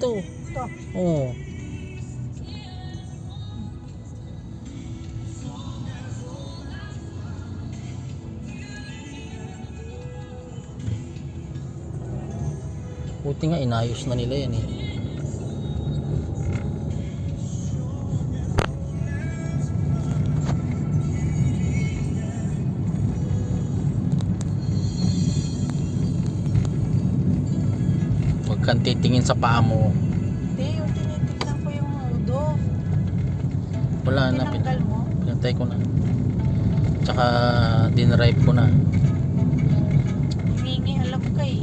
Ito. Ito. Oo. Buti nga inayos na nila yan eh. Huwag kang titingin sa paa mo. Hindi, yung tinitignan ko yung udo. Wala na. Tinanggal mo? Pinatay ko na. Tsaka dinrive ko na. Hingi alam ka eh.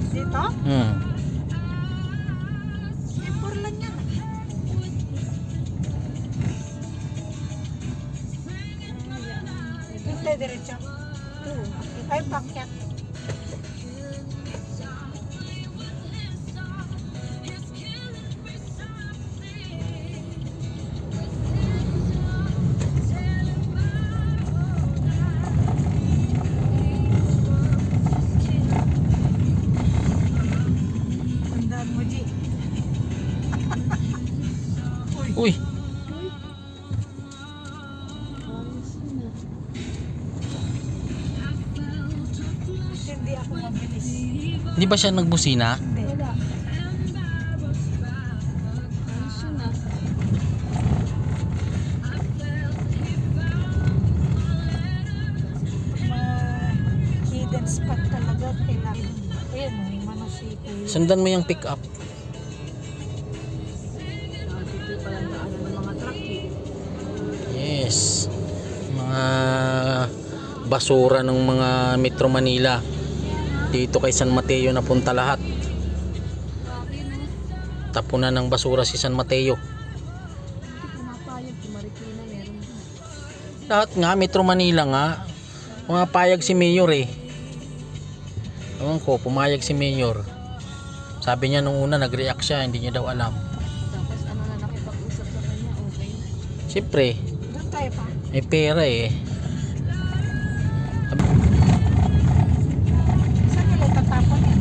Dito? Tempor lang yan. Ito, diretso. Ay, pakyat. Tandaan mo, G. Uy. Hindi ako mabilis. Hindi ba siya nagbusina? Hindi. Wala. Hidden spot talaga. Kailangan. Ayan, may manosiko. Sundan mo yung pick up. Dito pala daan ng mga truck eh. Yes. Mga basura ng mga Metro Manila. Dito kay San Mateo napunta lahat. Tapunan ng basura si San Mateo. Lahat nga, Metro Manila nga. Pumapayag si Mayor eh. Ewan ko, pumayag si Mayor. Sabi niya nung una nag-react siya, hindi niya daw alam. Tapos ano na nakipag-usap sa kanya, okay. Siyempre, Doon tayo pa. may pera eh. Saan nila tatapon eh?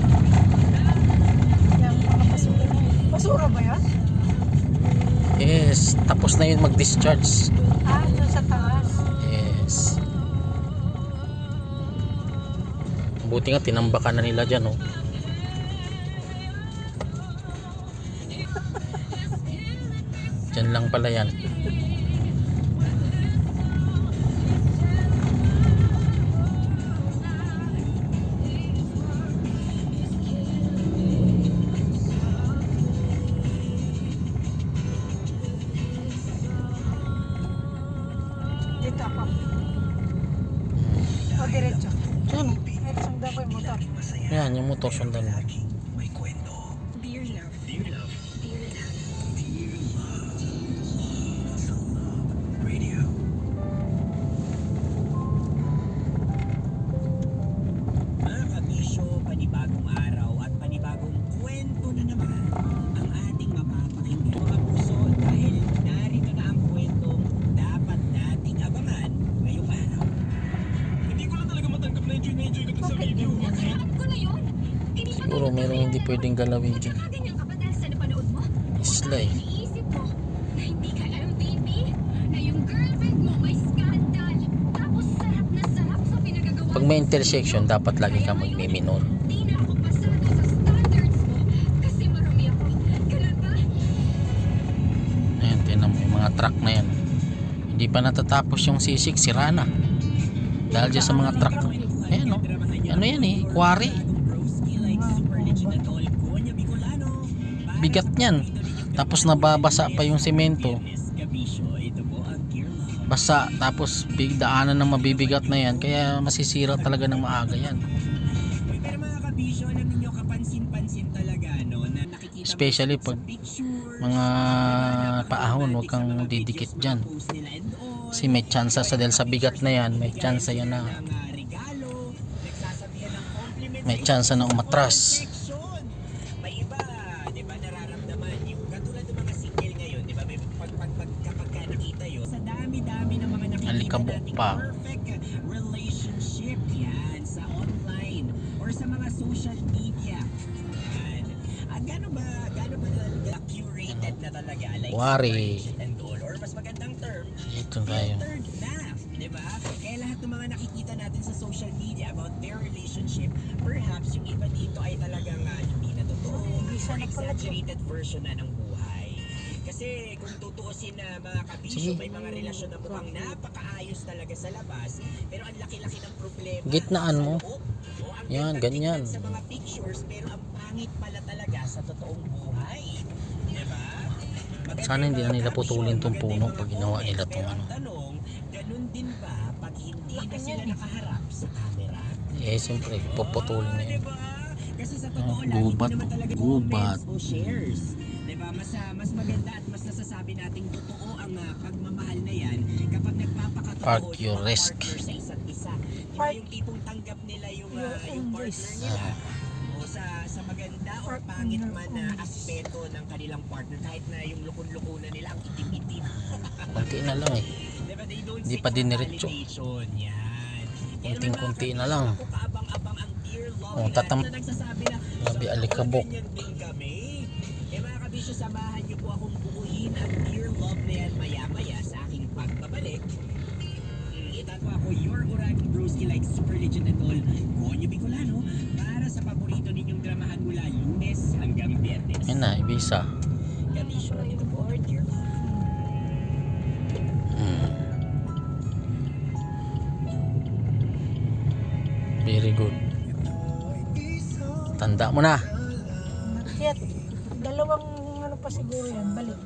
Yung mga basura. Basura ba yan? Yes, tapos na yun mag-discharge. Ah, doon sa taas. Yes. Buti nga tinambakan na nila dyan oh. Dyan lang pala yan. Dito ako. O, diretso. Yan. Ay, sundan ko yung motor. Yan, yung motor sundan mo. Dear love. Mga kabisyo, panibagong araw at panibagong kwento na naman ang ating mapapakinggan. Mga puso, dahil narito na ang kwentong dapat nating abangan ngayong araw. Hindi ko lang talaga matanggap na enjoy ko ito sa video. Alam ko na yun. Siguro merong hindi pwedeng galawin dyan. Ganyan ka pa dahil sa napanood mo? Isla eh. Iniisip mo na hindi ka MVP? Na yung girlfriend mo may scandal? Tapos sarap na sarap sa pinagagawa Pag may intersection, dapat lagi ka magmiminor. Di na ako pasado sa standards mo kasi marami ako. Ganun ba? Ayan, tinan mo yung mga truck na yan. Hindi pa natatapos yung C6, sira na. Dahil dyan sa mga truck. Ayan o. Ano yan eh, quarry. Bigat niyan. Tapos nababasa pa yung semento. Basa, tapos daanan ng mabibigat na yan. Kaya masisira talaga ng maaga yan. Pero mga kabisyo, alam ninyo, kapansin-pansin talaga, no, na nakikita Especially pag mga paahon, huwag kang didikit dyan. Kasi may tsansa sa dahil sa bigat na yan, may tsansa yan na may tsansa na umatras. May iba, di ba, nararamdaman yung katulad ng mga single ngayon, di ba, may kapag nakita yun, sa dami-dami ng mga nakikita Alikabok nating pa. perfect relationship yan sa online or sa mga social media. Yan. At gano'n ba curated na talaga, like Wari. separation and all, or mas magandang term, Ito tayo. filtered na, di ba? Kaya lahat ng mga nakikita natin sa social media about their relationship, perhaps yung iba dito ay talagang hindi na totoo, or exaggerated version na ng buhay. Kasi kung tutuusin na mga kabisyo, Sige. may mga relasyon na mukhang napakaayos talaga sa labas, pero ang laki-laki ng problema Gitnaan sa mo. loob. O ang Yan, ganda ganyan. tingnan sa mga pictures, pero ang pangit pala talaga sa totoong buhay. Di ba? Maganda Sana hindi yung na mga nila putulin caption, tong maganda puno yung mga pag ginawa comments, nila tong pero ano. ang tanong, ganun din ba pag hindi na sila nakaharap sa camera? Eh, siyempre, puputulin na yun. Diba? Kasi sa totoo lang, gubat, hindi naman talaga gubat. comments o shares. Diba? Mas maganda at mas nasasabi nating totoo ang pagmamahal na yan kapag nagpapakatotoo Park yung your mga risk. partner sa isa't isa. Diba Park yung tipong tanggap nila yung your own partner risk. nila o sa maganda o Park pangit your man own na risk. aspeto ng kanilang partner kahit na yung lukon-lukunan nila ang itim-itim. Konti na lang eh. Diba? They don't Hindi seek pa for diniretso. validation. Yan. Konting-konti na lang. Ako kaabang-abang ang dear love Oh, na nagsasabi na Grabe, "Sa alikabok." ganyan din kami. Eh mga kabisyo, samahan niyo po akong buuin ang dear love na yan maya-maya sa aking pagbabalik. Ito po ako, your Uragi Broski like super legend and all. Konyo Bicolano para sa paborito ninyong dramahan mula Lunes hanggang Biyernes. Yan na, ibisa. Kabisyo, ito po our dear love. Very good. Tanda mo na. Nakyat. Dalawang ano pa siguro yan. Balik.